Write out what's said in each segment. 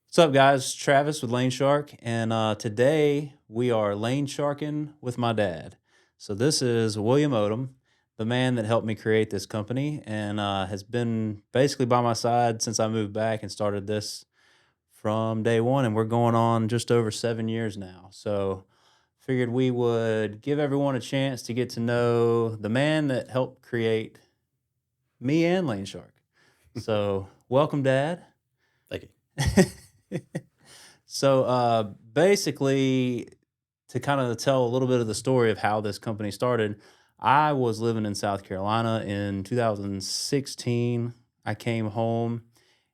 What's up, guys? Travis with Laneshark, and today we are Lanesharkin with my dad. So this is William Odom, the man that helped me create this company, and has been basically by my side since I moved back and started this from day one. And we're going on just over 7 years now. So figured we would give everyone a chance to get to know the man that helped create me and Laneshark. So welcome, Dad. Thank you. So basically, to kind of tell a little bit of the story of how this company started, I was living in South Carolina in 2016. I came home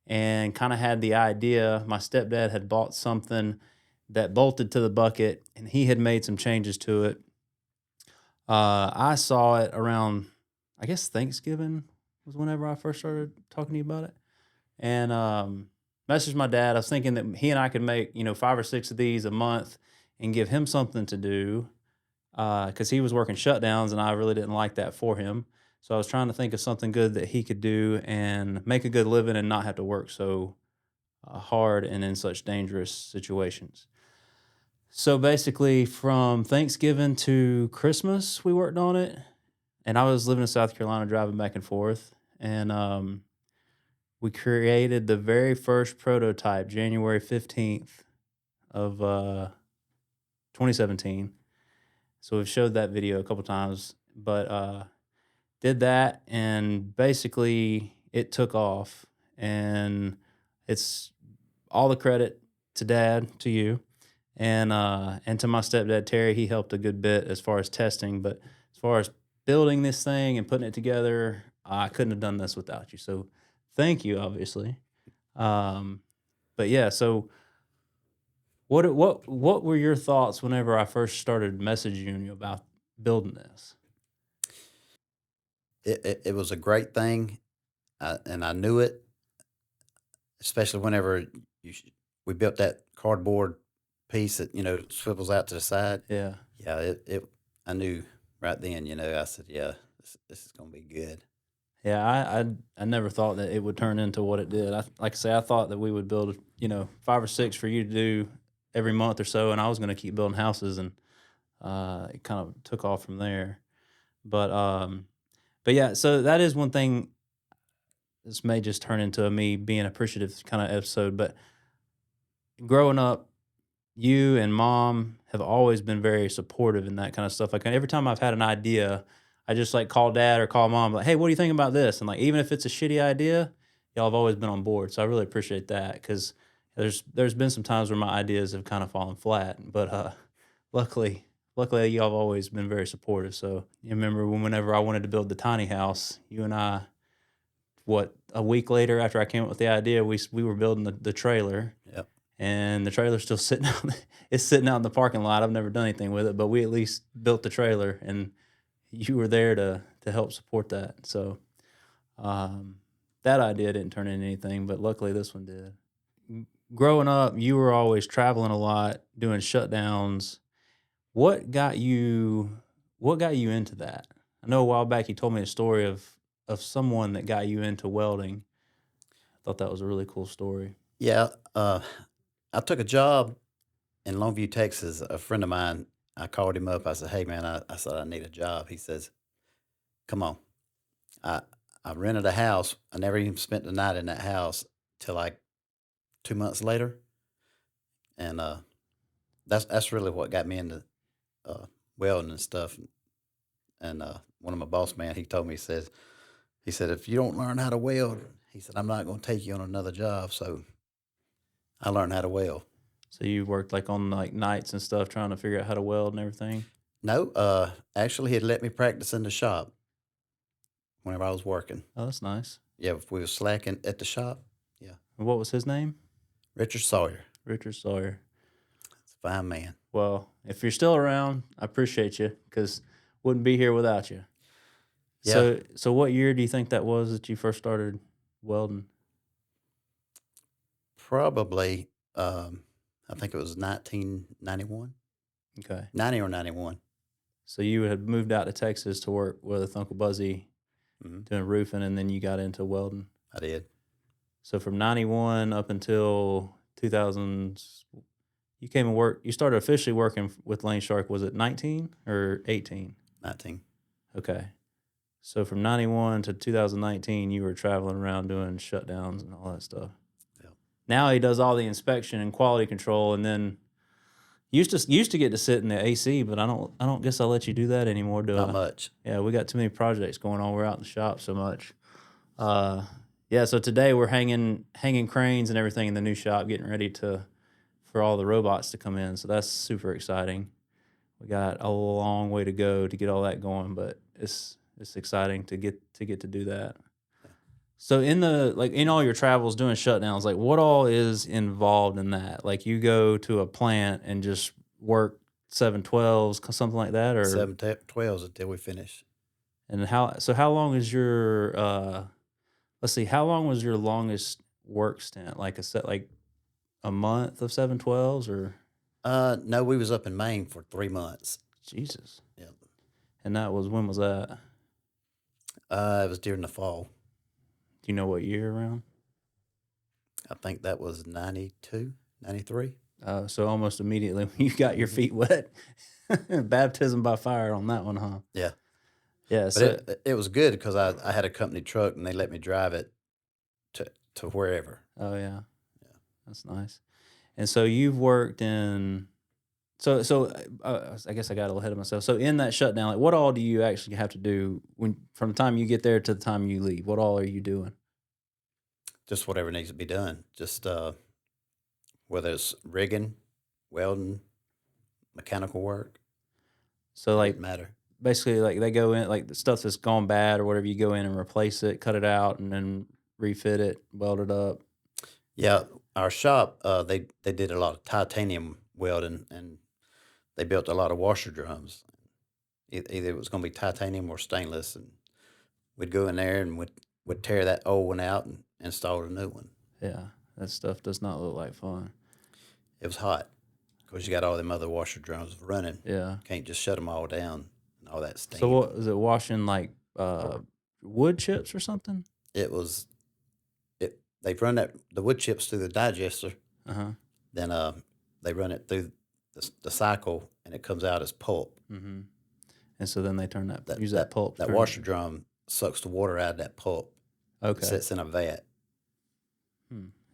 and kind of had the idea. My stepdad had bought something that bolted to the bucket, and he had made some changes to it. I saw it around, I guess Thanksgiving was whenever I first started talking to you about it, and messaged my dad. I was thinking that he and I could make 5 or 6 of these a month and give him something to do because he was working shutdowns and I really didn't like that for him. So I was trying to think of something good that he could do and make a good living and not have to work so hard and in such dangerous situations. So basically, from Thanksgiving to Christmas, we worked on it, and I was living in South Carolina, driving back and forth, and we created the very first prototype January 15th of 2017. So we've showed that video a couple times, but did that, and basically it took off, and it's all the credit to Dad, to you, and to my stepdad Terry. He helped a good bit as far as testing, but as far as building this thing and putting it together, I couldn't have done this without you. So thank you, obviously. Um, but yeah, so what were your thoughts whenever I first started messaging you about building this? It was a great thing, and I knew it, especially whenever we built that cardboard piece that swivels out to the side. Yeah. Yeah, it I knew right then. I said, yeah, this is gonna be good. Yeah, I never thought that it would turn into what it did. Like I say, I thought that we would build, 5 or 6 for you to do every month or so, and I was going to keep building houses, and it kind of took off from there. But yeah, so that is one thing. This may just turn into a me being appreciative kind of episode, but growing up, you and mom have always been very supportive in that kind of stuff. Like every time I've had an idea, I just like call dad or call mom, like, hey, what do you think about this? And like, even if it's a shitty idea, y'all have always been on board. So I really appreciate that because there's been some times where my ideas have kind of fallen flat, but luckily, y'all have always been very supportive. So you remember whenever I wanted to build the tiny house, you and I, a week later after I came up with the idea, we were building the trailer, Yep. and the trailer's still sitting out. It's sitting out in the parking lot. I've never done anything with it, but we at least built the trailer, and you were there to help support that. So that idea didn't turn into anything, but luckily this one did. Growing up, you were always traveling a lot, doing shutdowns. What got you? What got you into that? I know a while back you told me a story of someone that got you into welding. I thought that was a really cool story. Yeah, I took a job in Longview, Texas. A friend of mine, I called him up. I said, "Hey, man, I said I need a job." He says, "Come on." I I rented a house. I never even spent the night in that house till like 2 months later, and that's really what got me into uh, welding and stuff. And one of my boss man, he told me, he said, if you don't learn how to weld, he said, I'm not going to take you on another job. So I learned how to weld. So you worked like on like nights and stuff, trying to figure out how to weld and everything. No, actually, he'd let me practice in the shop whenever I was working. Oh, that's nice. Yeah, if we were slacking at the shop. Yeah, And what was his name? Richard Sawyer, Richard Sawyer. it's a fine man. Well, if you're still around, I appreciate you because wouldn't be here without you. Yeah, So what year do you think that was that you first started welding? probably. I think it was 1991, Okay. 90 or 91. So you had moved out to Texas to work with Uncle Buzzy Hmm. doing roofing, and then you got into welding. I did. So from 91 up until 2000s. You came and worked. You started officially working with Laneshark. Was it 19 or 18? 19. Okay. So from 91 to 2019, you were traveling around doing shutdowns and all that stuff. Yep. Now he does all the inspection and quality control, and then used to get to sit in the AC, but I don't guess I'll let you do that anymore, do Not I? much. Yeah, we got too many projects going on. We're out in the shop so much. Yeah. So today we're hanging cranes and everything in the new shop, getting ready for all the robots to come in. So that's super exciting. We got a long way to go to get all that going, but it's exciting to get to do that. So in all your travels doing shutdowns, like what all is involved in that? Like you go to a plant and just work 712s, something like that, or 712s until we finish. and how long is your let's see, how long was your longest work stint? Like a month of 712s or No, we was up in Maine for 3 months. Jesus. Yep. And when was that? It was during the fall. Do you know what year around? I think that was 92, 93. So almost immediately when you got your feet wet. Baptism by fire on that one, huh? Yeah. Yeah. But So it was good because I had a company truck and they let me drive it to wherever. oh yeah, Yeah. that's nice. And so you've worked in so I guess I got a little ahead of myself. So in that shutdown, like what all do you actually have to do from the time you get there to the time you leave? What all are you doing? Just whatever needs to be done. Just whether it's rigging, welding, mechanical work, So it like didn't matter. basically like they go in like the stuff that's gone bad or whatever, you go in and replace it, cut it out, and then refit it, weld it up. Yeah, our shop, they did a lot of titanium welding and they built a lot of washer drums. Either it was going to be titanium or stainless, and we'd go in there and would tear that old one out and install a new one. Yeah, that stuff does not look like fun. It was hot because you got all them other washer drums running. Yeah. Can't just shut them all down and all that So steam. what is it washing like wood chips or something? It was they run the wood chips through the digester, Uh-huh. then they run it through the cycle, and it comes out as pulp. Mm-hmm. And so then they turn That use that that pulp. that washer drum sucks the water out of that pulp. It Okay. sits in a vat.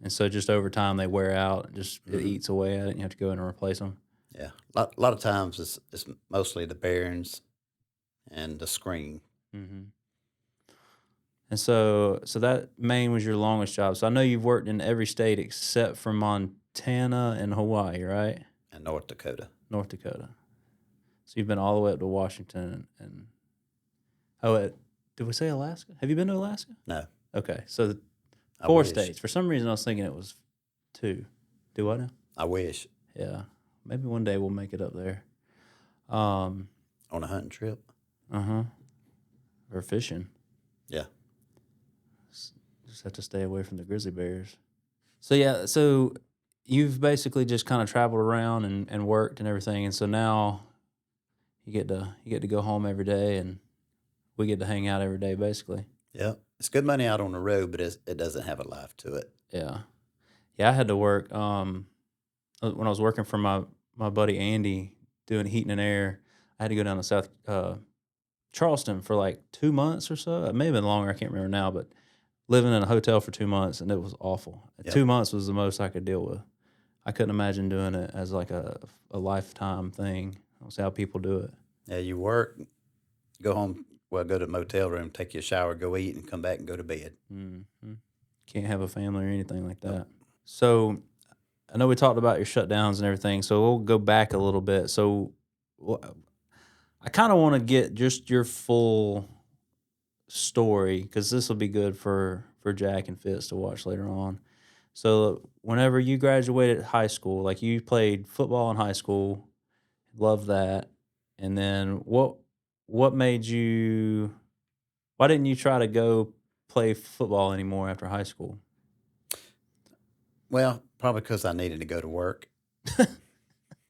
And so just over time they wear out, and just it Mhm. eats away at it, and you have to go in and replace them. Yeah, lot of times it's mostly the bearings and the screen. Mm-hmm. And so that Maine was your longest job. So I know you've worked in every state except for Montana and Hawaii, right? And North Dakota. North Dakota. So you've been all the way up to Washington and did we say Alaska? Have you been to Alaska? No, Okay, so I 4 wish. states. For some reason, I was thinking it was 2. Do what now? I wish Yeah, maybe one day we'll make it up there. Um, on a hunting trip. or fishing. Yeah, Just have to stay away from the grizzly bears. So yeah, so you've basically just kind of traveled around and worked and everything, and so now you get to go home every day, and we get to hang out every day, basically. yeah. It's good money out on the road, but it doesn't have a life to it. Yeah, yeah. I had to work when I was working for my buddy Andy doing heating and air. I had to go down to South Charleston for like 2 months or so. It may have been longer. I can't remember now, but living in a hotel for 2 months, and it was awful. Yep. 2 months was the most I could deal with. I couldn't imagine doing it as like a lifetime thing. I don't see how people do it. Yeah, you work, go home. Well, go to the motel room, take you a shower, go eat, and come back and go to bed. Mm-hmm. Can't have a family or anything like that. Nope. So I know we talked about your shutdowns and everything, so we'll go back a little bit. So I kind of want to get just your full story because this will be good for Jack and Fitz to watch later on. So whenever you graduated high school, like you played football in high school, loved that, and then what made you? Why didn't you try to go play football anymore after high school? Well, probably because I needed to go to work.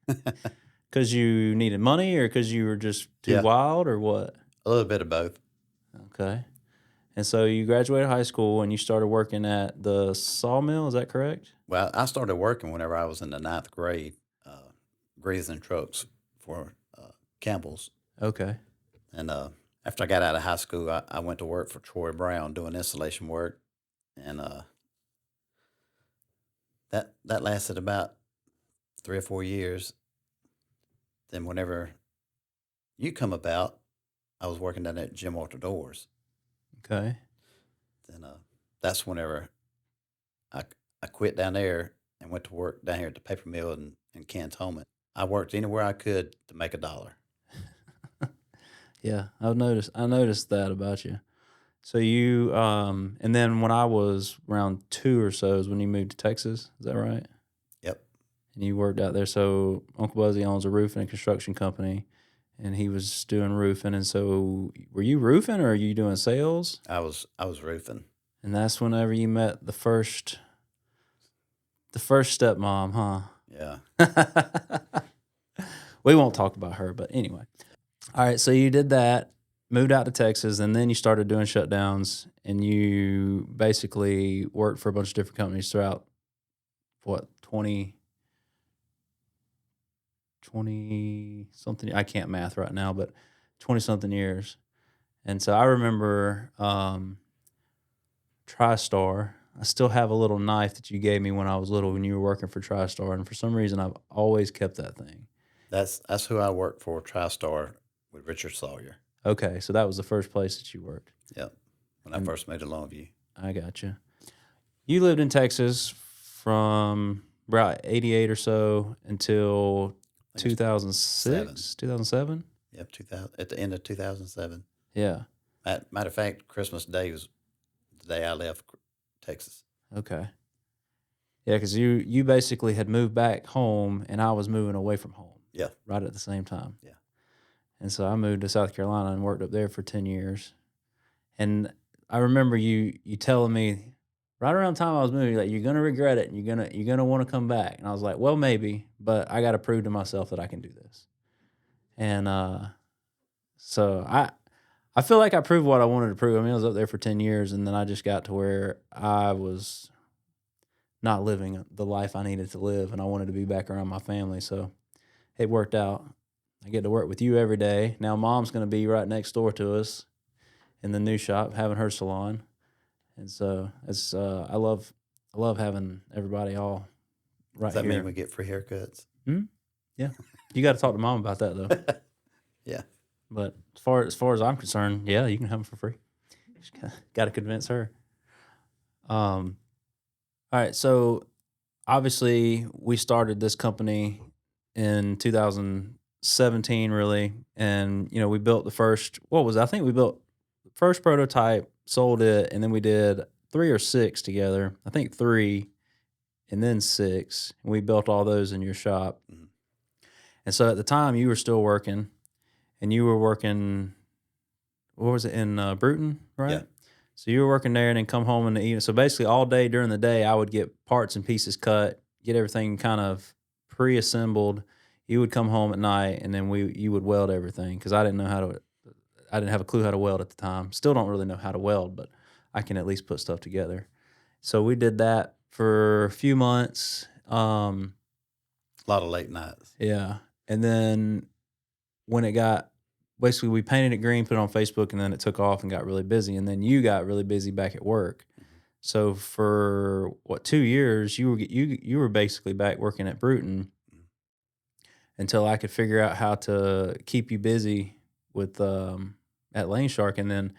Because you needed money, or because you were just too Yeah. wild, or what? A little bit of both. Okay. And so you graduated high school and you started working at the sawmill. Is that correct? Well, I started working whenever I was in the ninth grade, greasing trucks for Campbell's. Okay. And after I got out of high school, I went to work for Troy Brown doing installation work. And that lasted about 3 or 4 years. Then whenever you come about, I was working down at Jim Walter Doors. Okay. Then that's whenever I, I quit down there and went to work down here at the paper mill in Cantonment. I worked anywhere I could to make $1. Yeah, I noticed that about you. So you and then when I was around 2 or so is when you moved to Texas. Is that right? Yep. And you worked out there. So Uncle Buzzy owns a roofing and construction company, and he was doing roofing. And so were you roofing or are you doing sales? I was roofing. And that's whenever you met the first stepmom, huh? Yeah. We won't talk about her, but anyway. All right, so you did that, moved out to Texas, and then you started doing shutdowns, and you basically worked for a bunch of different companies throughout, what, 20 something, I can't math right now, but 20 something years. And so I remember TriStar. I still have a little knife that you gave me when I was little when you were working for TriStar, and for some reason I've always kept that thing. That's who I worked for, TriStar with Richard Sawyer. Okay, so that was the first place that you worked. Yep. When I first moved to Longview. I got you. You lived in Texas from about 88 or so until 2006, 2007? Yep, 2000, at the end of 2007. Yeah. Matter of fact, Christmas Day was the day I left Texas. Okay. Yeah, because you basically had moved back home and I was moving away from home. Yeah. Right at the same time. Yeah. And so I moved to South Carolina and worked up there for 10 years. And I remember you telling me right around the time I was moving, like, you're gonna regret it and you're gonna want to come back. And I was like, well, maybe, but I gotta prove to myself that I can do this. And so I feel like I proved what I wanted to prove. I mean, I was up there for 10 years and then I just got to where I was not living the life I needed to live and I wanted to be back around my family. So it worked out. I get to work with you every day. Now Mom's going to be right next door to us in the new shop, having her salon, and so it's I love having everybody all right Does that here. mean we get free haircuts? Yeah, you got to talk to Mom about that though. Yeah. But as far as I'm concerned, yeah, you can have them for free. Just got to convince her. All right, so obviously we started this company in 2017 really, and we built the first, what was it? I think we built the first prototype, sold it, and then we did 3 or 6 together. I think 3 and then 6, and we built all those in your shop. Mhm. And so at the time you were still working, and you were working, what was it, in Bruton, right? Yeah. So you were working there and then come home in the evening. So basically all day during the day I would get parts and pieces cut, get everything kind of pre-assembled. You would come home at night and then you would weld everything because I didn't have a clue how to weld at the time. Still don't really know how to weld, but I can at least put stuff together. So we did that for a few months. A lot of late nights. Yeah. And then when it got, basically we painted it green, put it on Facebook, and then it took off and got really busy. And then you got really busy back at work. So for 2 years, you were basically back working at Bruton until I could figure out how to keep you busy with at Lanesharkin. And then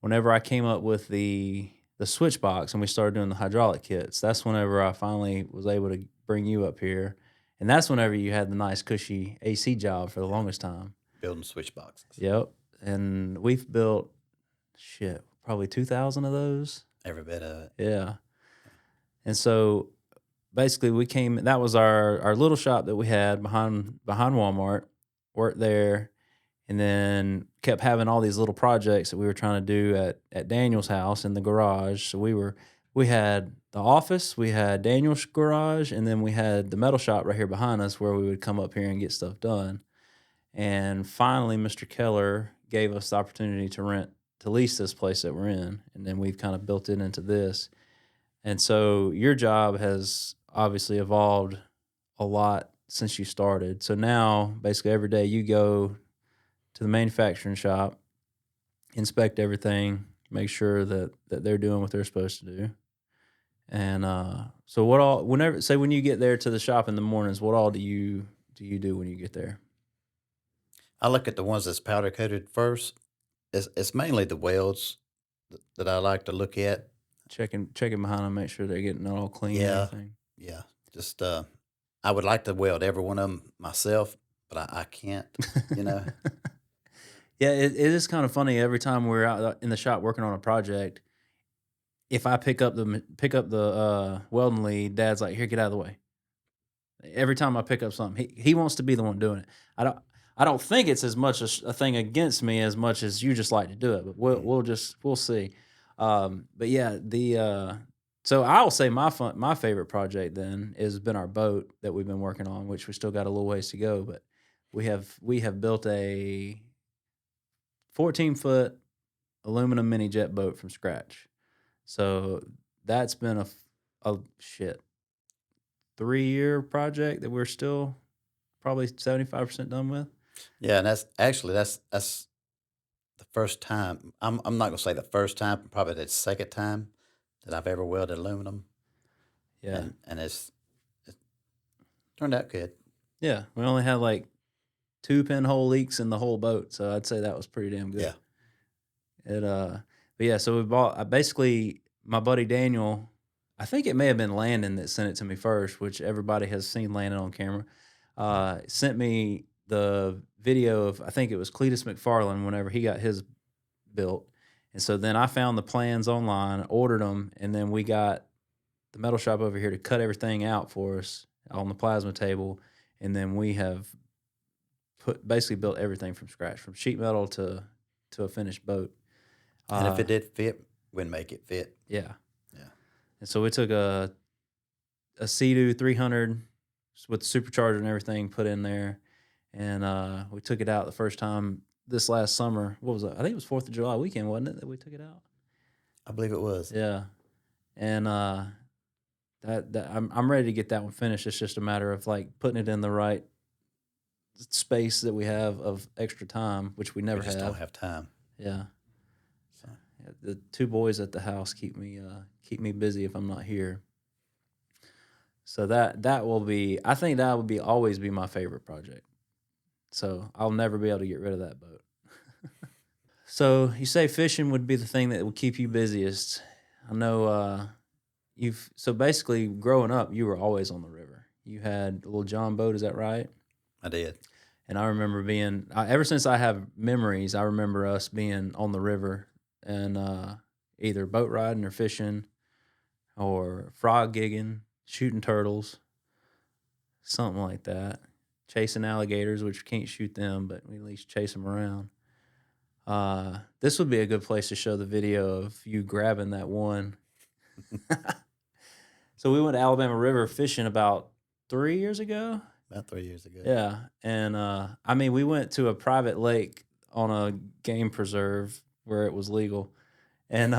whenever I came up with the switch box and we started doing the hydraulic kits, that's whenever I finally was able to bring you up here. And that's whenever you had the nice cushy AC job for the longest time. Building switch boxes. Yep. And we've built, probably 2,000 of those. Every bit of it. Yeah. And so basically that was our little shop that we had behind Walmart, worked there, and then kept having all these little projects that we were trying to do at Daniel's house in the garage. So we had the office, we had Daniel's garage, and then we had the metal shop right here behind us where we would come up here and get stuff done. And finally, Mr. Keller gave us the opportunity to rent to lease this place that we're in, and then we've kind of built it into this. And so your job has obviously evolved a lot since you started. So now, basically, every day you go to the manufacturing shop, inspect everything, make sure that they're doing what they're supposed to do. And so, what all? Whenever, say, when you get there to the shop in the mornings, what all do when you get there? I look at the ones that's powder coated first. It's mainly the welds that I like to look at. Checking behind them, make sure they're getting it all clean and Yeah, everything. yeah. Just I would like to weld every one of them myself, but I can't. You know. Yeah, it is kind of funny. Every time we're out in the shop working on a project, if I pick up the welding lead, Dad's like, "Here, get out of the way." Every time I pick up something, he wants to be the one doing it. I don't think it's as much a thing against me as much as you just like to do it. But Mm. we'll see. But yeah, the so I'll say my favorite project then has been our boat that we've been working on, which we still got a little ways to go. But we have built a 14-foot aluminum mini jet boat from scratch. So that's been a shit 3-year project that we're still probably 75% done with. Yeah, and that's the first time. I'm not gonna say the first time, probably the second time that I've ever welded aluminum, Yeah. and it turned out good. Yeah. We only had like 2 pinhole leaks in the whole boat, so I'd say that was pretty damn good. Yeah. It but yeah, so we bought I basically my buddy Daniel, I think it may have been Landon that sent it to me first, which everybody has seen Landon on camera. Sent me the video of I think it was Cletus McFarland whenever he got his built. And so then I found the plans online, ordered them, and then we got the metal shop over here to cut everything out for us on the plasma table. And then we have basically built everything from scratch, from sheet metal to a finished boat. And if Uh, it did fit, we'd make it fit. yeah. Yeah. And so we took a Sea-Doo 300 with the supercharger and everything put in there, and we took it out the first time this last summer. What was it? I think it was 4th of July weekend, wasn't it, that we took it out? I believe it was. Yeah, and that I'm ready to get that one finished. It's just a matter of like putting it in the right space that we have of extra time, which we We never just don't have. have time. Yeah. So Yeah, the 2 boys at the house keep me busy if I'm not here. So that will be I think that would be always be my favorite project. So I'll never be able to get rid of that boat. So you say fishing would be the thing that would keep you busiest. I know you've so basically growing up you were always on the river. You had a little John boat, is that right? I did. And I remember ever since I have memories, I remember us being on the river and either boat riding or fishing or frog gigging, shooting turtles, something like that. Chasing alligators, which we can't shoot them, but we at least chase them around. This would be a good place to show the video of you grabbing that one. So we went to Alabama River fishing about 3 years ago. About 3 years ago. Yeah, and I mean, we went to a private lake on a game preserve where it was legal, and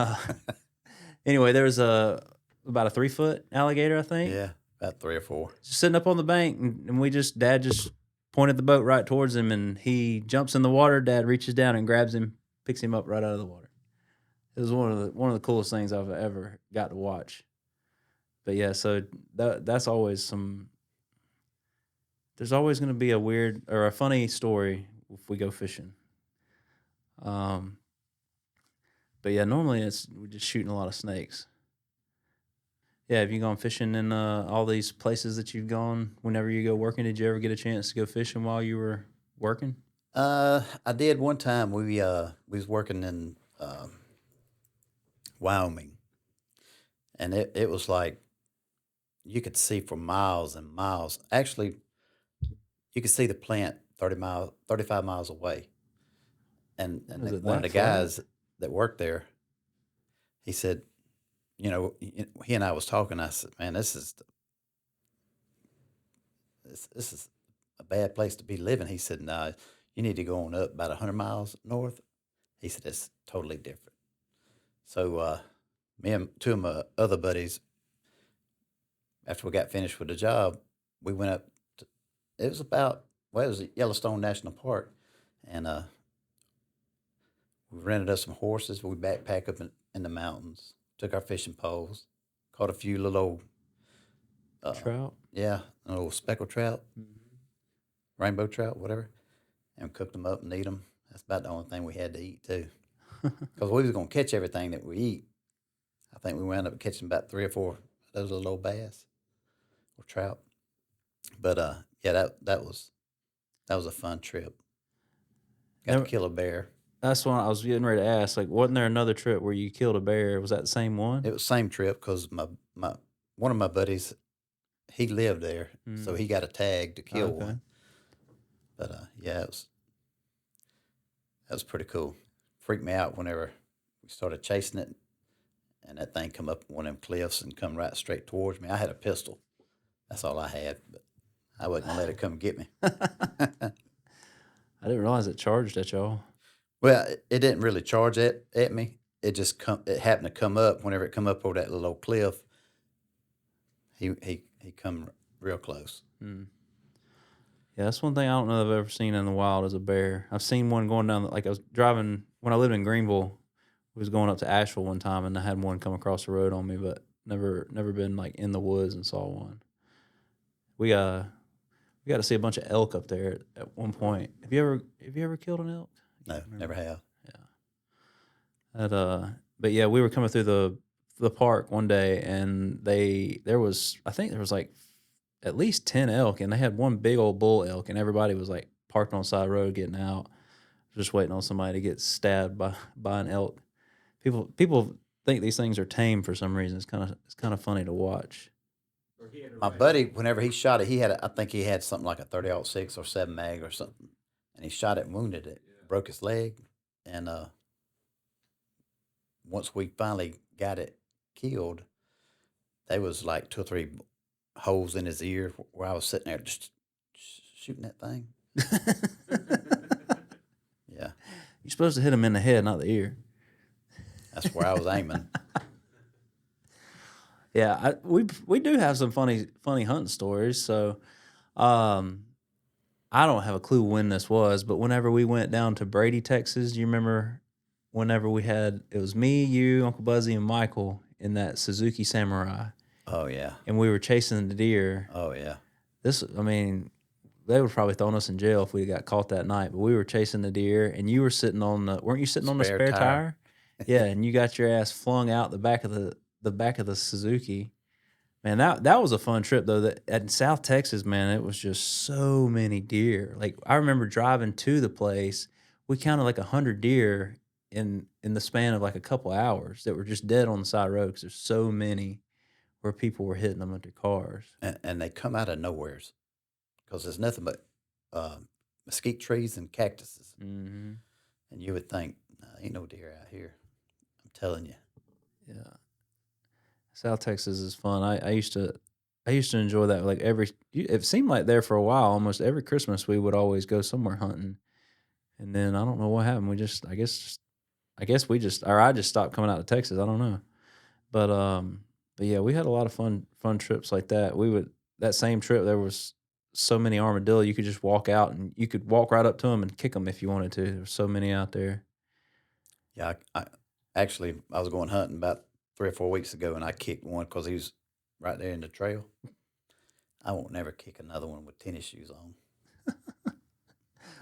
anyway, there was about a 3-foot alligator, I think, Yeah, about 3 or 4. just sitting up on the bank, and Dad just pointed the boat right towards him, and he jumps in the water. Dad reaches down and grabs him, picks him up right out of the water. It was one of the coolest things I've ever got to watch. But yeah, so that's always some. There's always going to be a weird or a funny story if we go fishing. Um, but yeah, normally we're just shooting a lot of snakes. Yeah, have you gone fishing in all these places that you've gone? Whenever you go working, did you ever get a chance to go fishing while you were working? I did one time. We was working in Wyoming, and it was like you could see for miles and miles. Actually, you could see the plant 35 miles away. And Was it one of that the far? guys that worked there, he said, he and I was talking. I said, man, this is a bad place to be living. He said, no, you need to go on up about 100 miles north. He said, it's totally different. So me and two of my other buddies, after we got finished with the job, we went up. It was it was at Yellowstone National Park, and we rented us some horses. We backpacked up in the mountains, took our fishing poles, caught a few little old, Trout. yeah, little speckled trout, Mhm. rainbow trout, whatever, and cooked them up and eat them. That's about the only thing we had to eat too, because we was gonna catch everything that we eat. I think we wound up catching about 3 or 4 of those little old bass or trout. But yeah, that was a fun trip. Got to Never, kill a bear. that's what I was getting ready to ask. Like, wasn't there another trip where you killed a bear? Was that the same one? It was same trip because my one of my buddies, he lived there, so Mm. he got a tag to kill Okay. one. But yeah, that was pretty cool. Freaked me out whenever we started chasing it, and that thing come up one of them cliffs and come right straight towards me. I had a pistol. That's all I had, but I wasn't gonna let it come get me. I didn't realize it charged at y'all. Well, it didn't really charge at me. It just it happened to come up. Whenever it come up over that little old cliff, he come real close. Mm. Yeah, that's one thing I don't know that I've ever seen in the wild is a bear. I've seen one going down. Like I was driving when I lived in Greenville. We was going up to Asheville one time, and I had one come across the road on me, but never been like in the woods and saw one. We we got to see a bunch of elk up there at one point. Have you ever killed an elk? I No, can't remember. never have. Yeah. But yeah, we were coming through the park one day, and I think there was like at least 10 elk, and they had one big old bull elk, and everybody was like parked on the side of the road getting out, just waiting on somebody to get stabbed by an elk. People think these things are tame for some reason. It's kind of funny to watch. My buddy, whenever he shot it, I think he had something like a 30-06 or 7 mag or something, and he shot it and wounded it, broke his leg, and once we finally got it killed, there was like 2 or 3 holes in his ear where I was sitting there just shooting that thing. Yeah, You're supposed to hit them in the head, not the ear. that's where I was aiming. Yeah, we do have some funny hunting stories. So, um, I don't have a clue when this was, but whenever we went down to Brady, Texas, do you remember whenever it was me, you, Uncle Buzzy, and Michael in that Suzuki Samurai, Oh yeah, and we were chasing the deer. oh yeah. I mean, they would probably thrown us in jail if we got caught that night, but we were chasing the deer, and you were weren't you sitting on the Spare spare tire. tire? Yeah, and you got your ass flung out the back of the back of the Suzuki. Man, that was a fun trip though. That in South Texas, man, it was just so many deer. Like I remember driving to the place, we counted like 100 deer in the span of like a couple hours that were just dead on the side of the road because there's so many where people were hitting them with their cars. And they come out of nowheres because there's nothing but uh, mesquite trees and cactuses, Mm-hmm. and you would think, nah, ain't no deer out here. I'm telling you. Yeah, South Texas is fun. I used to enjoy that. Like it seemed like there for a while. Almost every Christmas we would always go somewhere hunting, and then I don't know what happened. I guess we just or I just stopped coming out to Texas. I don't know, but but yeah, we had a lot of fun trips like that. That same trip there was so many armadillo. You could just walk out and you could walk right up to them and kick them if you wanted to. There's so many out there. Yeah, actually I was going hunting about 3 or 4 weeks ago, and I kicked one because he was right there in the trail. I won't never kick another one with tennis shoes on.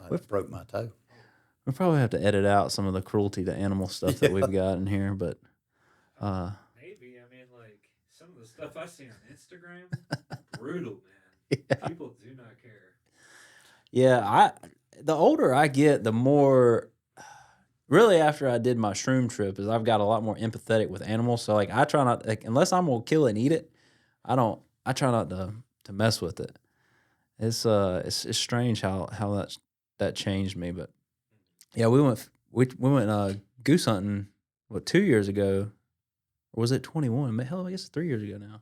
I broke my toe. We probably have to edit out some of the cruelty to animal stuff that we've got in here, but uh, Maybe. I mean, like some of the stuff I see on Instagram, brutal, man. yeah. People do not care. Yeah, the older I get, the more really after I did my shroom trip is I've got a lot more empathetic with animals. So like I try not like unless I'm gonna kill it and eat it, I try not to mess with it. It's strange how that changed me, but yeah, we went goose hunting 2 years ago, or was it 21? Hell, I guess it's 3 years ago now.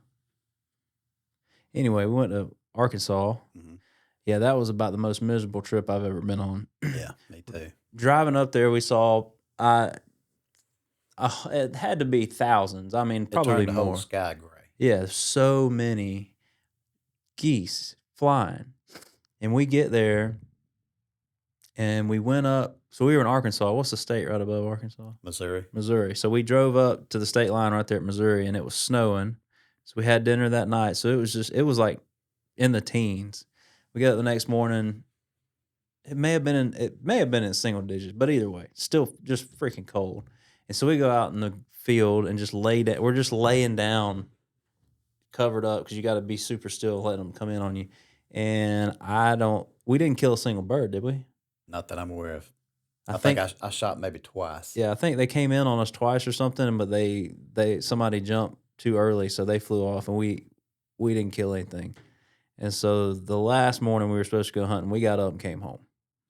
Anyway, we went to Arkansas. Mhm. Yeah, that was about the most miserable trip I've ever been on. Yeah, me too. Driving up there, we saw it had to be thousands. I mean, It probably turned the whole more. sky gray. Yeah, so many geese flying. And we get there and we went up. So we were in Arkansas. What's the state right above Arkansas? Missouri. Missouri. So we drove up to the state line right there at Missouri, and it was snowing. So we had dinner that night. So it was like in the teens. We got up the next morning. It may have been in single digits, but either way, still just freaking cold. And so we go out in the field and just lay down. We're just laying down, covered up because you got to be super still, let them come in on you. And we didn't kill a single bird, did we? Not that I'm aware of. I I think think, I shot maybe twice. yeah, I think they came in on us twice or something, but somebody jumped too early, so they flew off, and we didn't kill anything. And so the last morning we were supposed to go hunting, we got up and came home.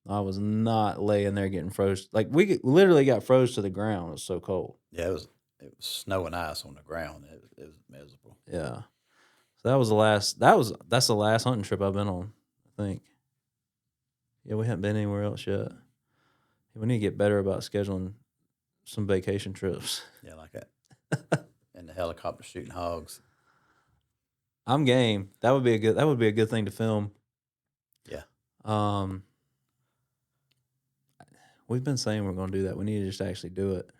I was not laying there getting froze. Like literally got froze to the ground. It was so cold. Yeah, it was snow and ice on the ground. It was miserable. Yeah. So that's the last hunting trip I've been on, I think. Yeah, we haven't been anywhere else yet. We need to get better about scheduling some vacation trips. Yeah, like that. And the helicopter shooting hogs. I'm game. That would be a good thing to film. Yeah. We've been saying we're going to do that. We need to just actually do it.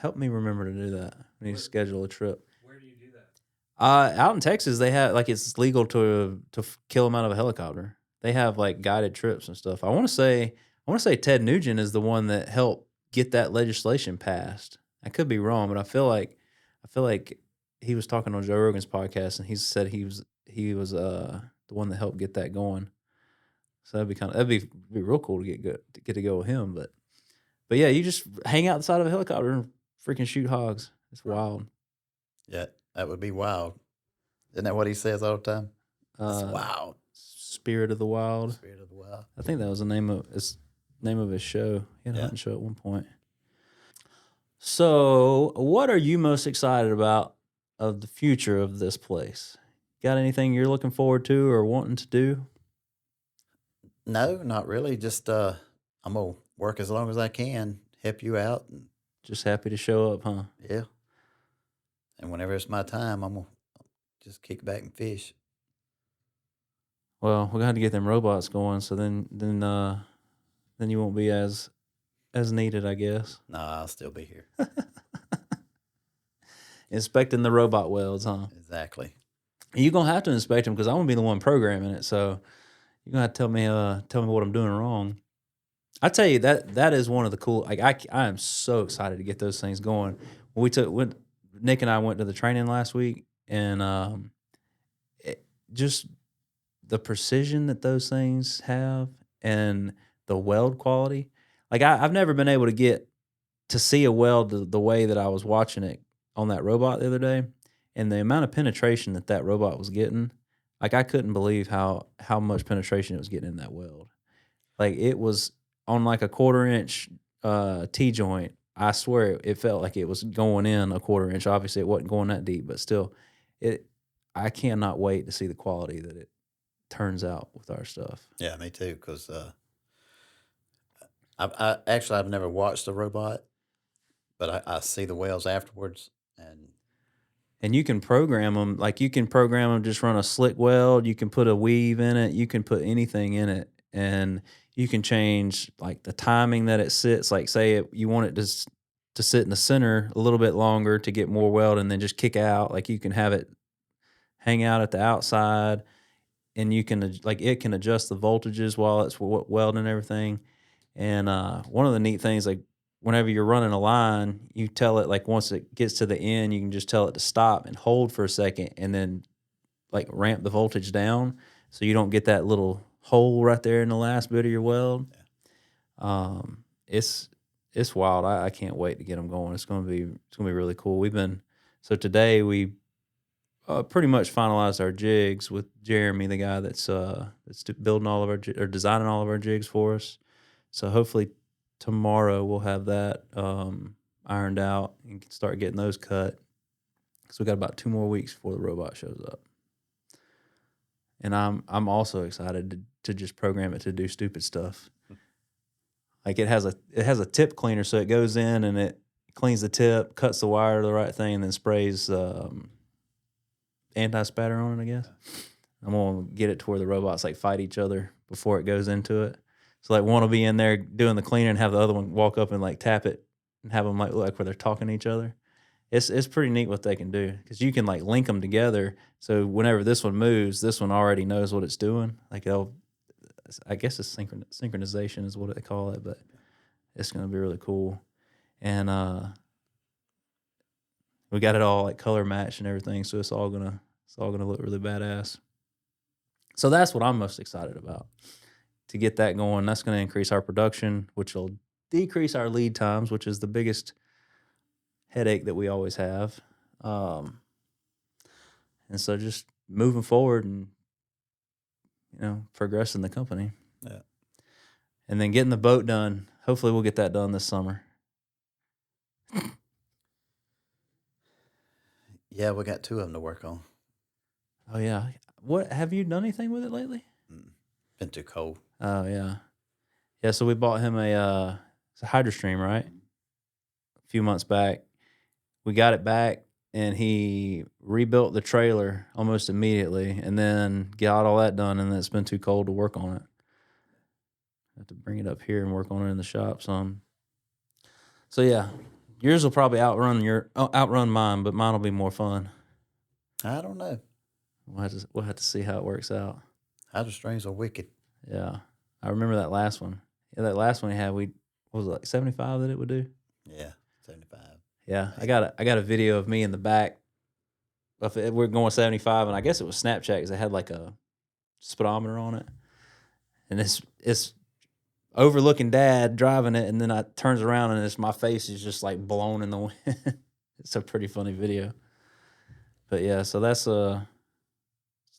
Help me remember to do that. We need to schedule a trip. Where do you do that? Out in Texas, they have it's legal to kill them out of a helicopter. They have like guided trips and stuff. I want to say Ted Nugent is the one that helped get that legislation passed. I could be wrong, but I feel like he was talking on Joe Rogan's podcast, and he said he was the one that helped get that going. So that'd be real cool to get to go with him. But yeah, you just hang out the side of a helicopter and freaking shoot hogs. It's wild. Yeah, that would be wild. Isn't that what he says all the time? It's wild. Spirit of the Wild. Spirit of the Wild. I think that was the name of his show. He had a hunting show at one point. So, what are you most excited about of the future of this place? Got anything you're looking forward to or wanting to do? No, not really. Just I'm gonna work as long as I can, help you out, and Just happy to show up, huh? yeah. And whenever it's my time, I'm gonna just kick back and fish. Well, we're gonna have to get them robots going, so then you won't be as needed, I guess. No, I'll still be here. Inspecting the robot welds, huh? Exactly. You're gonna have to inspect them because I'm gonna be the one programming it. So you're gonna have to tell me what I'm doing wrong. I tell you that is one of the cool. Like I am so excited to get those things going. Nick and I went to the training last week, and just the precision that those things have and the weld quality. Like I've never been able to get to see a weld the way that I was watching it on that robot the other day, and the amount of penetration that robot was getting. Like I couldn't believe how much penetration it was getting in that weld. Like it was on like a 1/4 inch T joint. I swear it felt like it was going in a 1/4 inch. Obviously, it wasn't going that deep, but still, I cannot wait to see the quality that it turns out with our stuff. Yeah, me too. Because I've never watched the robot, but I see the wells afterwards, And you can program them. Like you can program them, just run a slick weld. You can put a weave in it. You can put anything in it, and you can change like the timing that it sits. Like say you want it to sit in the center a little bit longer to get more weld, and then just kick out. Like you can have it hang out at the outside, and you can it can adjust the voltages while it's welding and everything. And one of the neat things, like whenever you're running a line, you tell it like once it gets to the end, you can just tell it to stop and hold for a second, and then like ramp the voltage down so you don't get that little hole right there in the last bit of your weld. Yeah. It's wild. I can't wait to get them going. It's gonna be really cool. Today we pretty much finalized our jigs with Jeremy, the guy that's building all of our or designing all of our jigs for us. So hopefully tomorrow we'll have that ironed out and can start getting those cut. So we got about 2 more weeks before the robot shows up. And I'm also excited to just program it to do stupid stuff. Like it has a tip cleaner, so it goes in and it cleans the tip, cuts the wire to the right thing, and then sprays anti-spatter on it, I guess. I'm gonna get it to where the robots like fight each other before it goes into it. So like one will be in there doing the cleaner and have the other one walk up and like tap it and have them like look like where they're talking to each other. It's pretty neat what they can do because you can like link them together. So whenever this one moves, this one already knows what it's doing. Like I guess it's synchronization is what they call it, but it's gonna be really cool. And we got it all like color matched and everything, so it's all gonna look really badass. So that's what I'm most excited about. To get that going, that's going to increase our production, which will decrease our lead times, which is the biggest headache that we always have. And so just moving forward and, progressing the company. Yeah. And then getting the boat done. Hopefully we'll get that done this summer. Yeah, we got 2 of them to work on. Oh, yeah. What have you done anything with it lately? Been too cold. Oh, yeah. Yeah, so we bought him it's a HydroStream, right? A few months back. We got it back, and he rebuilt the trailer almost immediately, and then got all that done, and then it's been too cold to work on it. I have to bring it up here and work on it in the shop some. So, yeah, yours will probably outrun mine, but mine will be more fun. I don't know. We'll have to see how it works out. HydroStreams are wicked. Yeah. I remember that last one. Yeah, that last one we had, what was it, like 75 that it would do? Yeah, 75. Yeah, I got a video of me in the back. We're going 75, and I guess it was Snapchat because it had like a speedometer on it, and it's overlooking Dad driving it, and then I turns around and my face is just like blown in the wind. It's a pretty funny video. But yeah, so that's so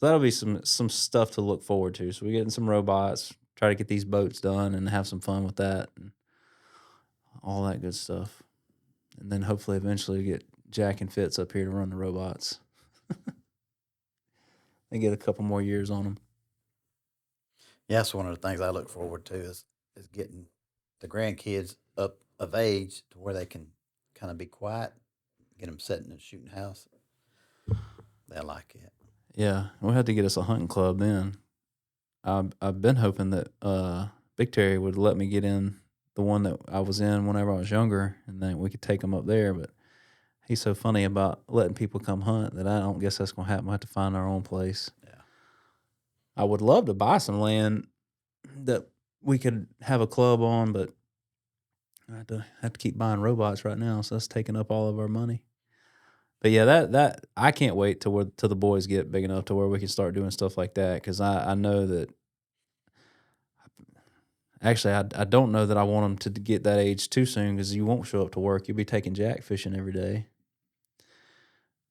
that'll be some stuff to look forward to. So we're getting some robots, try to get these boats done, and have some fun with that, and all that good stuff. And then hopefully eventually get Jack and Fitz up here to run the robots. They get a couple more years on them. Yeah, that's one of the things I look forward to is getting the grandkids up of age to where they can kind of be quiet, get them sitting in the shooting house. They like it. Yeah, we'll have to get us a hunting club then. I've been hoping that Big Terry would let me get in the one that I was in whenever I was younger, and then we could take him up there. But he's so funny about letting people come hunt that I don't guess that's going to happen. We'll have to find our own place. Yeah. I would love to buy some land that we could have a club on, but I have to keep buying robots right now, so that's taking up all of our money. But yeah, that I can't wait till the boys get big enough to where we can start doing stuff like that, because I know that. Actually, I don't know that I want them to get that age too soon, because you won't show up to work. You'll be taking jack fishing every day.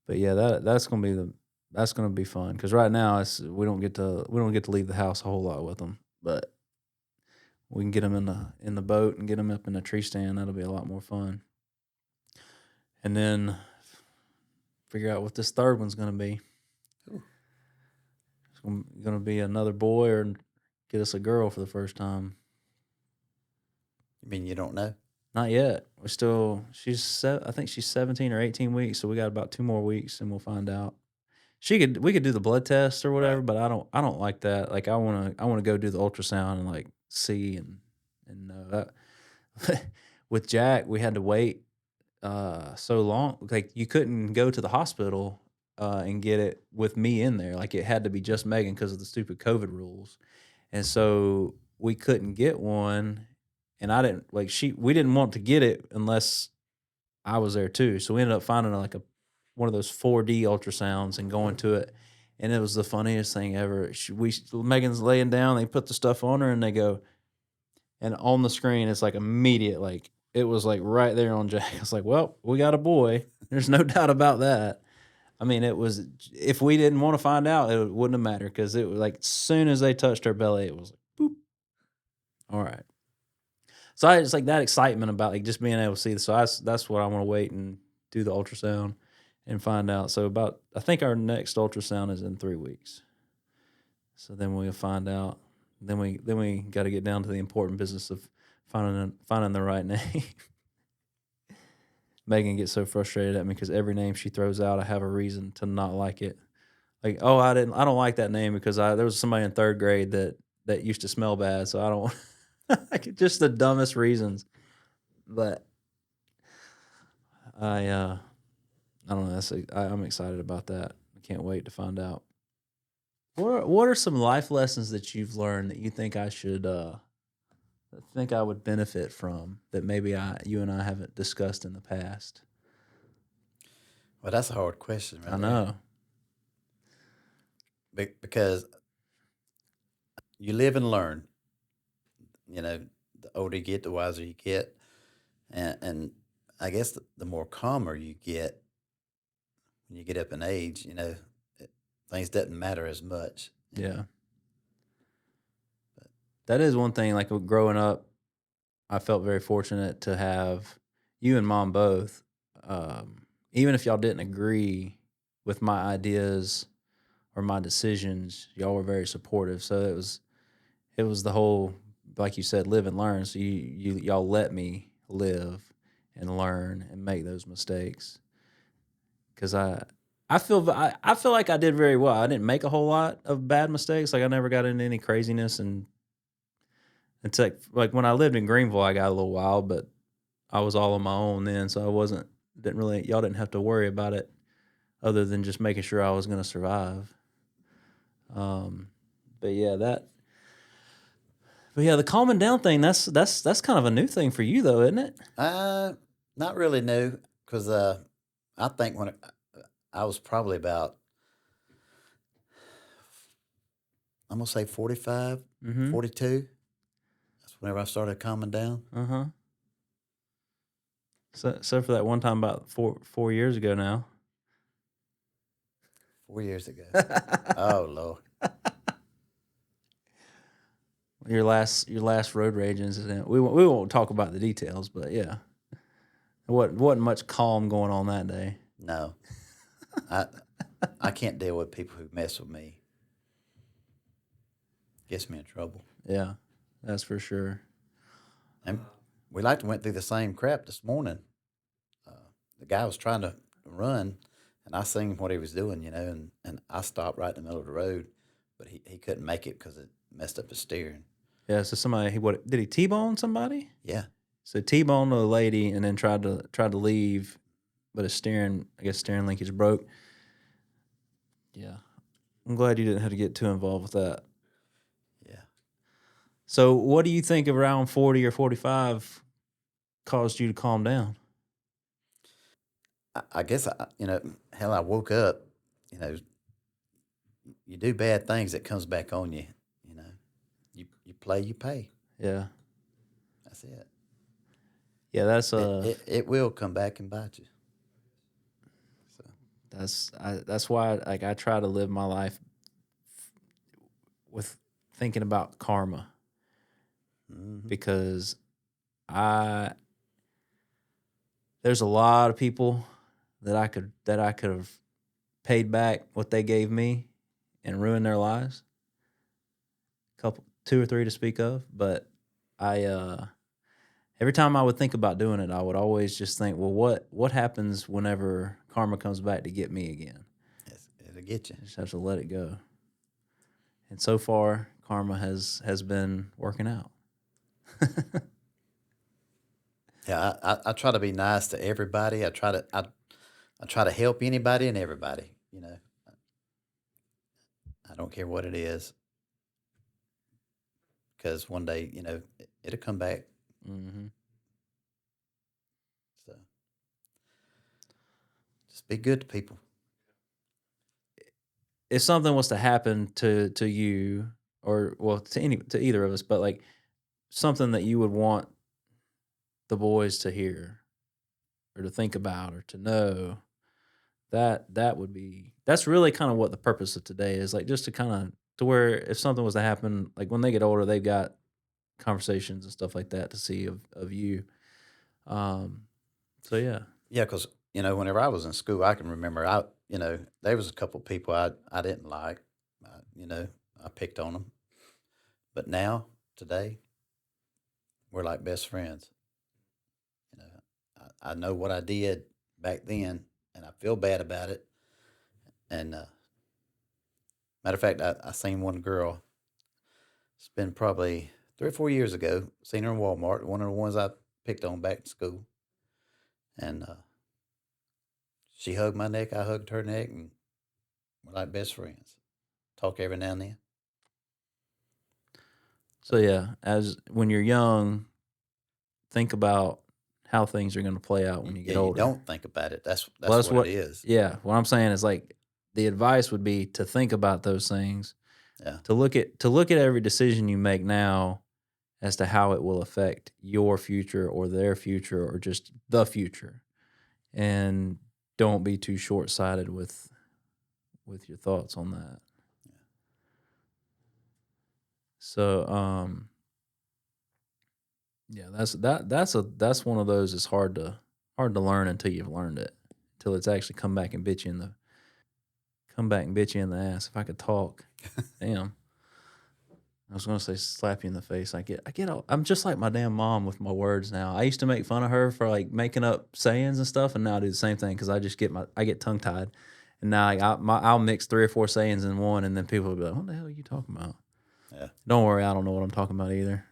But yeah, that's gonna be fun, because right now we don't get to leave the house a whole lot with them, but we can get them in the boat and get them up in the tree stand. That'll be a lot more fun. And then figure out what this third one's gonna be. Ooh. It's gonna be another boy or get us a girl for the first time. You mean you don't know? Not yet. I think she's 17 or 18 weeks, so we got about 2 more weeks and we'll find out. We could do the blood test or whatever, but I don't like that. Like I want to go do the ultrasound and like see and know that. With Jack, we had to wait so long. Like you couldn't go to the hospital and get it with me in there. Like it had to be just Megan because of the stupid COVID rules. And so we couldn't get one. And we didn't want to get it unless I was there too. So we ended up finding one of those 4D ultrasounds and going to it. And it was the funniest thing ever. Megan's laying down, they put the stuff on her and they go, and on the screen, it's like immediate, like it was like right there on Jack. I was like, well, we got a boy. There's no doubt about that. I mean, it was, if we didn't want to find out, it wouldn't have mattered, because it was like as soon as they touched her belly, it was like, boop. All right. So it's like that excitement about like just being able to see this. So that's what I want to wait and do the ultrasound and find out. So I think our next ultrasound is in 3 weeks. So then we'll find out. Then we got to get down to the important business of finding the right name. Megan gets so frustrated at me because every name she throws out, I have a reason to not like it. Like, oh, I don't like that name because there was somebody in third grade that used to smell bad, so I don't. Like, just the dumbest reasons. But I don't know. I'm excited about that. I can't wait to find out. What are some life lessons that you've learned that you think I would benefit from that maybe you and I haven't discussed in the past? Well, that's a hard question I right there. know. Because you live and learn. You know, the older you get, the wiser you get. And I guess the more calmer you get when you get up in age, things doesn't matter as much. Yeah. That is one thing. Like growing up, I felt very fortunate to have you and mom both. Even if y'all didn't agree with my ideas or my decisions, y'all were very supportive. So it was the whole, like you said, live and learn. So y'all let me live and learn and make those mistakes. Because I feel like I did very well. I didn't make a whole lot of bad mistakes. Like I never got into any craziness, and it's like when I lived in Greenville, I got a little wild, but I was all on my own then, so y'all didn't have to worry about it other than just making sure I was going to survive. Um, but yeah, the calming down thing, that's kind of a new thing for you though, isn't it? Not really new, because I think when I was probably about, I'm going to say 45, Mm-hmm. 42. That's whenever I started calming down. Uh-huh. So for that one time about 4 years ago now. 4 years ago. Oh, Lord. Your last road rage incident. We won't talk about the details, but yeah. Wasn't much calm going on that day. No. I can't deal with people who mess with me. Gets me in trouble. Yeah, that's for sure. And we went through the same crap this morning. The guy was trying to run, and I seen what he was doing, and I stopped right in the middle of the road, but he couldn't make it because it messed up his steering. Yeah, so somebody did he T-bone somebody? Yeah. So T-boned a lady and then tried to leave, but his steering linkage broke. Yeah. I'm glad you didn't have to get too involved with that. Yeah. So what do you think around 40 or 45 caused you to calm down? I guess, hell, I woke up, you do bad things, it comes back on you, you know. You play, you pay. Yeah. That's it. Yeah, that's It will come back and bite you. So that's why like I try to live my life with thinking about karma, because there's a lot of people that I could have paid back what they gave me and ruined their lives. Two or three to speak of, but every time I would think about doing it, I would always just think, well, what happens whenever karma comes back to get me again? it'll get you. I just have to let it go. And so far, karma has been working out. Yeah, I try to be nice to everybody. I try to help anybody and everybody. I don't care what it is, because one day, it'll come back. Mm-hmm. So just be good to people. If something was to happen to you, or well, to either of us, but like something that you would want the boys to hear or to think about or to know, that's really kind of what the purpose of today is, like just to kind of to where if something was to happen, like when they get older, they've got conversations and stuff like that to see of you. So yeah. Yeah, because whenever I was in school, I can remember there was a couple people I didn't like. I picked on them, but now today, we're like best friends. You know, I know what I did back then, and I feel bad about it. And matter of fact, I seen one girl. It's been probably 3 or 4 years ago. Seen her in Walmart. One of the ones I picked on back in school, and she hugged my neck. I hugged her neck, and we're like best friends. Talk every now and then. So yeah, as when you're young, think about how things are going to play out when you Yeah, get you older. don't think about it. That's Well, what it is. Yeah, what I'm saying is like the advice would be to think about those things, Yeah, to look at every decision you make now as to how it will affect your future or their future or just the future, and don't be too short sighted with your thoughts on that. So yeah, that's one of those that's hard to learn until you've learned it, until it's actually come back and bit you in the ass. If I could talk, damn. I was gonna say slap you in the face. I'm just like my damn mom with my words now. I used to make fun of her for like making up sayings and stuff, and now I do the same thing because I get tongue tied, and now like, I'll mix 3 or 4 sayings in one, and then people will be like, "What the hell are you talking about?" yeah. Don't worry, I don't know what I'm talking about either.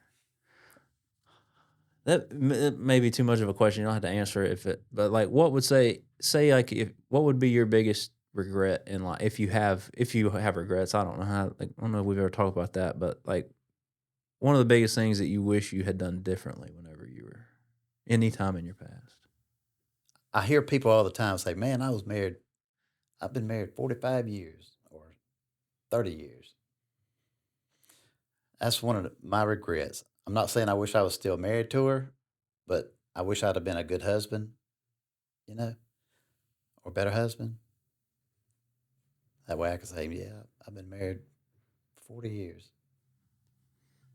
It may be too much of a question. You don't have to answer it but like, what would like if what would be your biggest regret in life if you have regrets? I don't know I don't know if we've ever talked about that, but like one of the biggest things that you wish you had done differently whenever you were any time in your past. I hear people all the time say, "Man, I was married. I've been married 45 years or 30 years." That's one of my regrets. I'm not saying I wish I was still married to her, but I wish I'd have been a good husband, you know, or better husband. That way I could say, "Yeah, I've been married 40 years."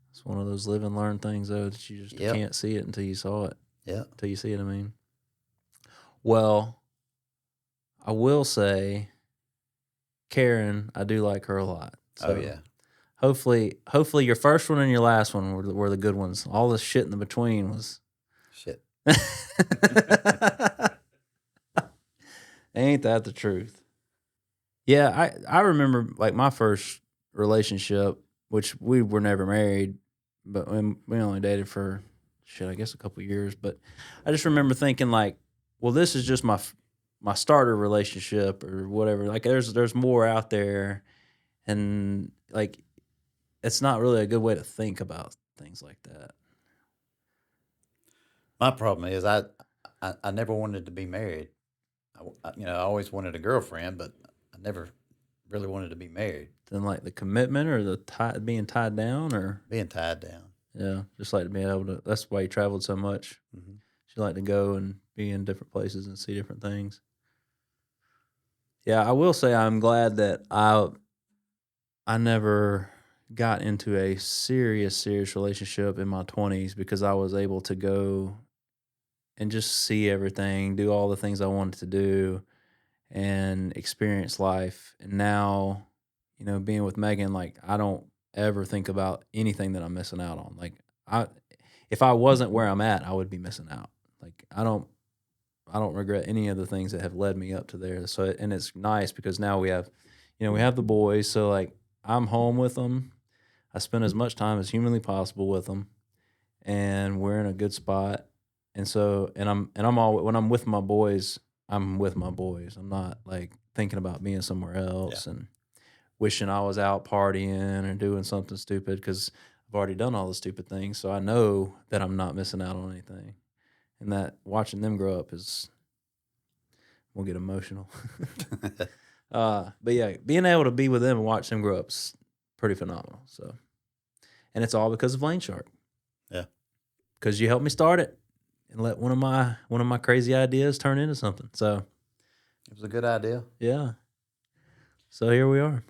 It's one of those live and learn things though that you just Yep. can't see it until you saw it, Yep. until you see it. I mean, well, I will say, Karen, I do like her a lot. Oh, So yeah. hopefully your first one and your last one were the good ones. All the shit in the between was Shit. ain't that the truth? Yeah, I remember like my first relationship, which we were never married, but we only dated for shit, I guess a couple years. But I just remember thinking like, well, this is just my starter relationship or whatever. Like there's more out there, and like it's not really a good way to think about things like that. My problem is I never wanted to be married. I always wanted a girlfriend, but I never really wanted to be married, Then like the commitment or being tied down or being tied down. yeah, just like being able to. That's why you traveled so much. Hmm. She liked to go and be in different places and see different things. Yeah, I will say I'm glad that I never got into a serious relationship in my 20s because I was able to go and just see everything, do all the things I wanted to do and experience life. And now, being with Megan, like I don't ever think about anything that I'm missing out on. Like I if I wasn't where I'm at, I would be missing out. Like I don't regret any of the things that have led me up to there. So, and it's nice because now we have the boys. So like I'm home with them. I spend as much time as humanly possible with them, and we're in a good spot. And so, and I'm all when I'm with my boys, I'm with my boys. I'm not like thinking about being somewhere Yeah. else and wishing I was out partying or doing something stupid because I've already done all the stupid things. So I know that I'm not missing out on anything, and that watching them grow up is we'll get emotional. But yeah, being able to be with them and watch them grow up's pretty phenomenal. So, and it's all because of Lane Shark. Yeah. Because you helped me start it and let one of my crazy ideas turn into something. So It was a good idea. yeah. So here we are.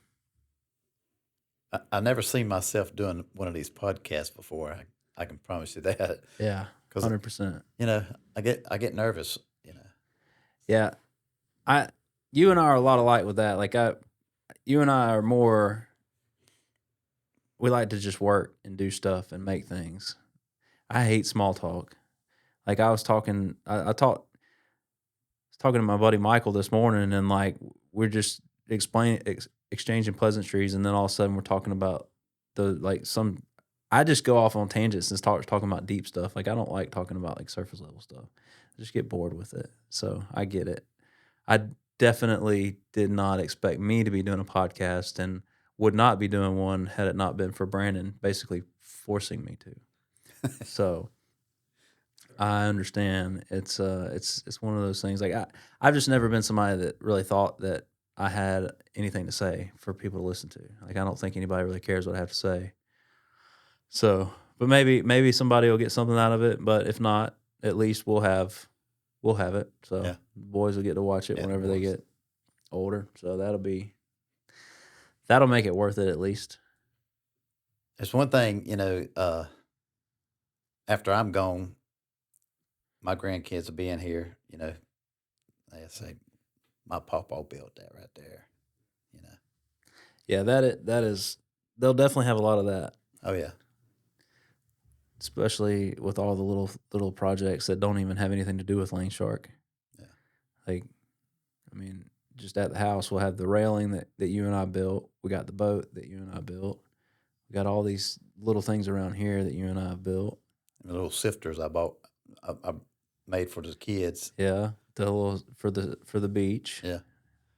I never seen myself doing one of these podcasts before. I can promise you that. Yeah, 'Cause 100%. I get nervous. Yeah, you and I are a lot alike with that. Like you and I are more. We like to just work and do stuff and make things. I hate small talk. Like I was talking, was talking to my buddy Michael this morning, and like we're just exchanging pleasantries, and then all of a sudden we're talking about the like some. I just go off on tangents and start talking about deep stuff. Like I don't like talking about like surface level stuff. I just get bored with it. So I get it. I definitely did not expect me to be doing a podcast, and would not be doing one had it not been for Brandon basically forcing me to. So I understand. It's one of those things. Like I've just never been somebody that really thought that I had anything to say for people to listen to. Like I don't think anybody really cares what I have to say. So, but maybe somebody will get something out of it. But if not, at least we'll have it. So Yeah. the boys will get to watch it Yeah, the whenever they boys. get older. So that'll make it worth it at least. There's one thing, after I'm gone, my grandkids will be in here, they say, my pawpaw built that right there, you know. Yeah, that is. They'll definitely have a lot of that, Oh, yeah. especially with all the little projects that don't even have anything to do with Lane Shark. Yeah. Like, I mean, just at the house, we'll have the railing that you and I built. We got the boat that you and I built. We got all these little things around here that you and I have built. The little sifters I bought, I made for the kids. Yeah, the little for the beach. Yeah.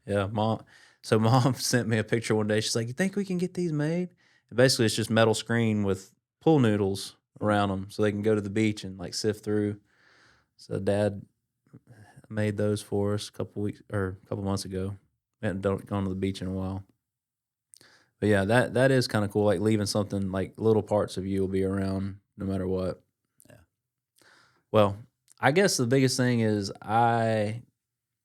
Yeah, mom. So mom sent me a picture one day. She's like, "You think we can get these made?" And basically, it's just metal screen with pool noodles around them, so they can go to the beach and like sift through. So dad made those for us a couple months ago. We hadn't gone to the beach in a while. But yeah, that is kind of cool. Like leaving something like little parts of you will be around no matter what. Yeah. Well, I guess the biggest thing is I'm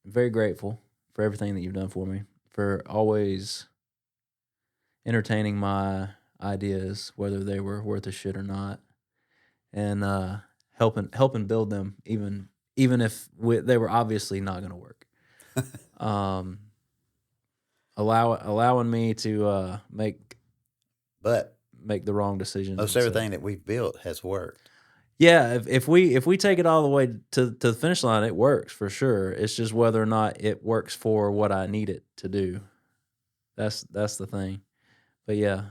very grateful for everything that you've done for me, for always entertaining my ideas, whether they were worth a shit or not, and helping build them, even if they were obviously not going to work. Um, allowing me to But make the wrong decisions. most and everything that we've built has worked. Yeah, if we take it all the way to the finish line, it works for sure. It's just whether or not it works for what I need it to do. That's the thing. But yeah,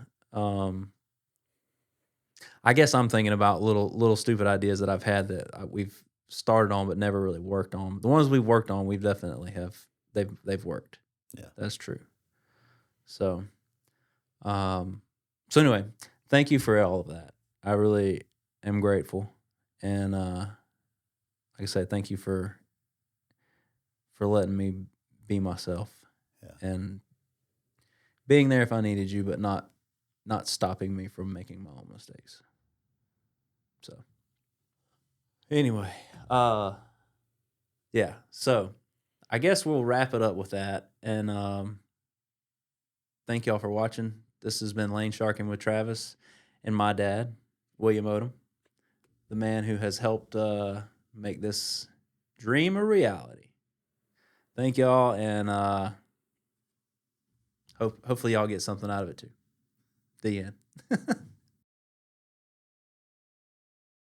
I guess I'm thinking about little stupid ideas that I've had that we've started on but never really worked on. The ones we've worked on, we've definitely they've worked. Yeah. That's true. So, so anyway, thank you for all of that. I really am grateful, and like I said, thank you for letting me be myself, Yeah. and being there if I needed you, but not stopping me from making my own mistakes. So anyway, yeah. So I guess we'll wrap it up with that, and thank y'all for watching. This has been Lanesharkin with Travis and my dad, William Odom, the man who has helped make this dream a reality. Thank y'all, and hopefully y'all get something out of it too. The end.